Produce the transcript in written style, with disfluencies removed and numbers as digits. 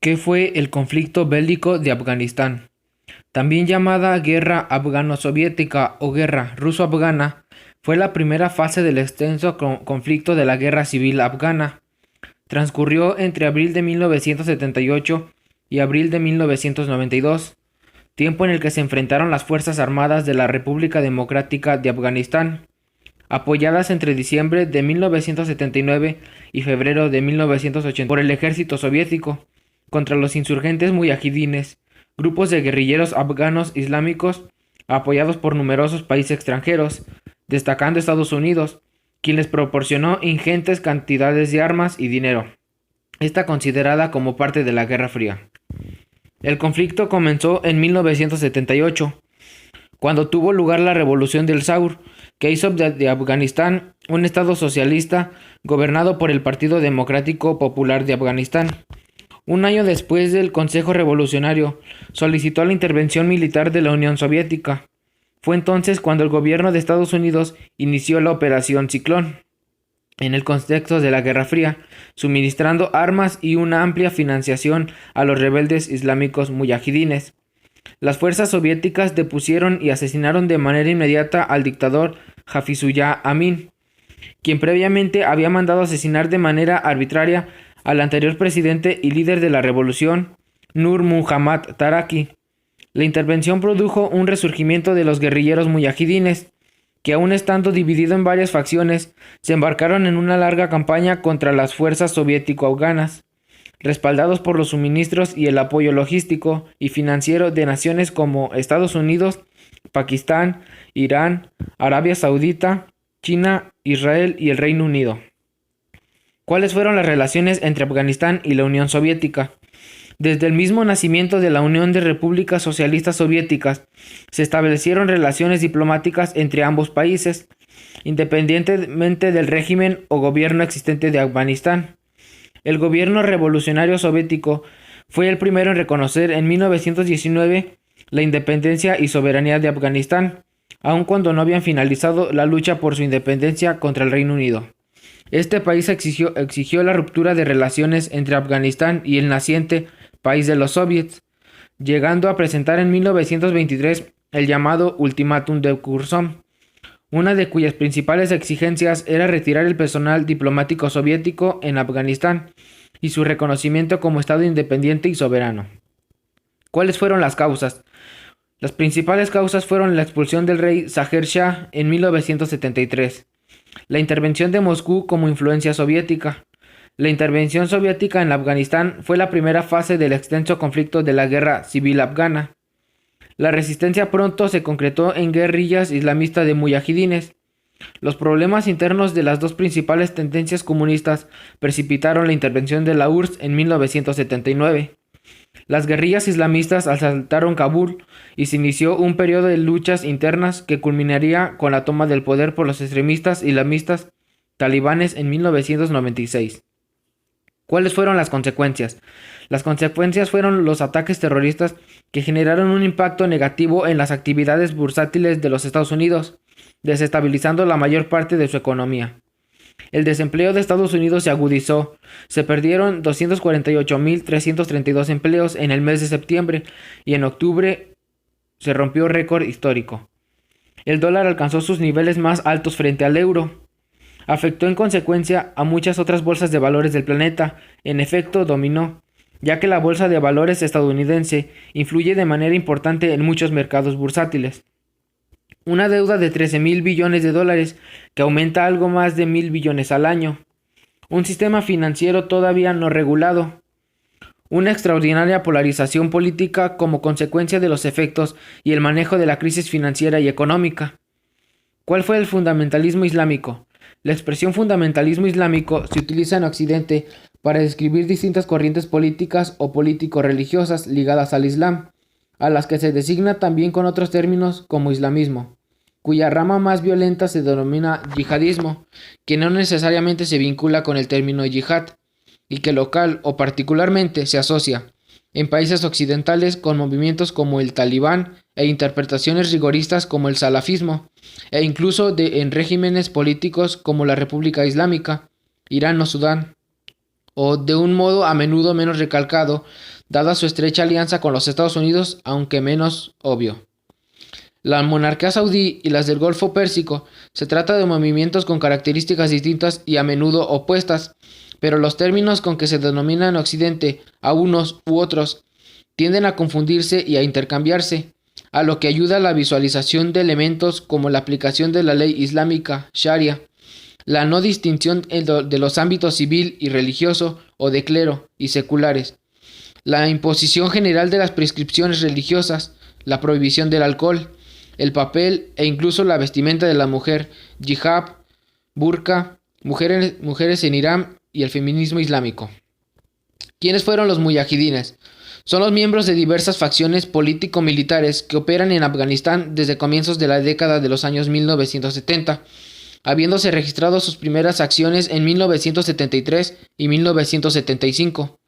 ¿Qué fue el conflicto bélico de Afganistán? También llamada Guerra Afgano-Soviética o Guerra Ruso-Afgana, fue la primera fase del extenso conflicto de la Guerra Civil Afgana. Transcurrió entre abril de 1978 y abril de 1992, tiempo en el que se enfrentaron las Fuerzas Armadas de la República Democrática de Afganistán, apoyadas entre diciembre de 1979 y febrero de 1980 por el ejército soviético, contra los insurgentes muyahidines, grupos de guerrilleros afganos islámicos apoyados por numerosos países extranjeros, destacando Estados Unidos, quien les proporcionó ingentes cantidades de armas y dinero. Está considerada como parte de la Guerra Fría. El conflicto comenzó en 1978, cuando tuvo lugar la Revolución del Saur, que hizo de Afganistán un estado socialista gobernado por el Partido Democrático Popular de Afganistán. Un año después, el Consejo Revolucionario solicitó la intervención militar de la Unión Soviética. Fue entonces cuando el gobierno de Estados Unidos inició la Operación Ciclón, en el contexto de la Guerra Fría, suministrando armas y una amplia financiación a los rebeldes islámicos muyahidines. Las fuerzas soviéticas depusieron y asesinaron de manera inmediata al dictador Hafizullah Amin, quien previamente había mandado asesinar de manera arbitraria al anterior presidente y líder de la revolución, Nur Muhammad Taraki. La intervención produjo un resurgimiento de los guerrilleros muyahidines, que aún estando dividido en varias facciones, se embarcaron en una larga campaña contra las fuerzas soviético-afganas, respaldados por los suministros y el apoyo logístico y financiero de naciones como Estados Unidos, Pakistán, Irán, Arabia Saudita, China, Israel y el Reino Unido. ¿Cuáles fueron las relaciones entre Afganistán y la Unión Soviética? Desde el mismo nacimiento de la Unión de Repúblicas Socialistas Soviéticas, se establecieron relaciones diplomáticas entre ambos países, independientemente del régimen o gobierno existente de Afganistán. El gobierno revolucionario soviético fue el primero en reconocer en 1919 la independencia y soberanía de Afganistán, aun cuando no habían finalizado la lucha por su independencia contra el Reino Unido. Este país exigió la ruptura de relaciones entre Afganistán y el naciente país de los soviets, llegando a presentar en 1923 el llamado Ultimátum de Curzon, una de cuyas principales exigencias era retirar el personal diplomático soviético en Afganistán y su reconocimiento como Estado independiente y soberano. ¿Cuáles fueron las causas? Las principales causas fueron la expulsión del rey Zaher Shah en 1973, la intervención de Moscú como influencia soviética. La intervención soviética en Afganistán fue la primera fase del extenso conflicto de la Guerra Civil Afgana. La resistencia pronto se concretó en guerrillas islamistas de muyahidines. Los problemas internos de las dos principales tendencias comunistas precipitaron la intervención de la URSS en 1979. Las guerrillas islamistas asaltaron Kabul y se inició un periodo de luchas internas que culminaría con la toma del poder por los extremistas islamistas talibanes en 1996. ¿Cuáles fueron las consecuencias? Las consecuencias fueron los ataques terroristas que generaron un impacto negativo en las actividades bursátiles de los Estados Unidos, desestabilizando la mayor parte de su economía. El desempleo de Estados Unidos se agudizó. Se perdieron 248.332 empleos en el mes de septiembre y en octubre se rompió récord histórico. El dólar alcanzó sus niveles más altos frente al euro. Afectó en consecuencia a muchas otras bolsas de valores del planeta. En efecto, dominó, ya que la bolsa de valores estadounidense influye de manera importante en muchos mercados bursátiles. Una deuda de 13.000 billones de dólares, que aumenta algo más de 1.000 billones al año. Un sistema financiero todavía no regulado. Una extraordinaria polarización política como consecuencia de los efectos y el manejo de la crisis financiera y económica. ¿Cuál fue el fundamentalismo islámico? La expresión fundamentalismo islámico se utiliza en Occidente para describir distintas corrientes políticas o político-religiosas ligadas al Islam, a las que se designa también con otros términos como islamismo, cuya rama más violenta se denomina yihadismo, que no necesariamente se vincula con el término yihad, y que local o particularmente se asocia, en países occidentales, con movimientos como el talibán e interpretaciones rigoristas como el salafismo, e incluso en regímenes políticos como la República Islámica, Irán o Sudán. o de un modo a menudo menos recalcado, dada su estrecha alianza con los Estados Unidos, aunque menos obvio. La monarquía saudí y las del Golfo Pérsico se trata de movimientos con características distintas y a menudo opuestas, pero los términos con que se denomina en Occidente a unos u otros tienden a confundirse y a intercambiarse, a lo que ayuda a la visualización de elementos como la aplicación de la ley islámica Sharia, la no distinción de los ámbitos civil y religioso o de clero y seculares, la imposición general de las prescripciones religiosas, la prohibición del alcohol, el papel e incluso la vestimenta de la mujer, hijab, burka, mujeres en Irán y el feminismo islámico. ¿Quiénes fueron los muyahidines? Son los miembros de diversas facciones político-militares que operan en Afganistán desde comienzos de la década de los años 1970, habiéndose registrado sus primeras acciones en 1973 y 1975.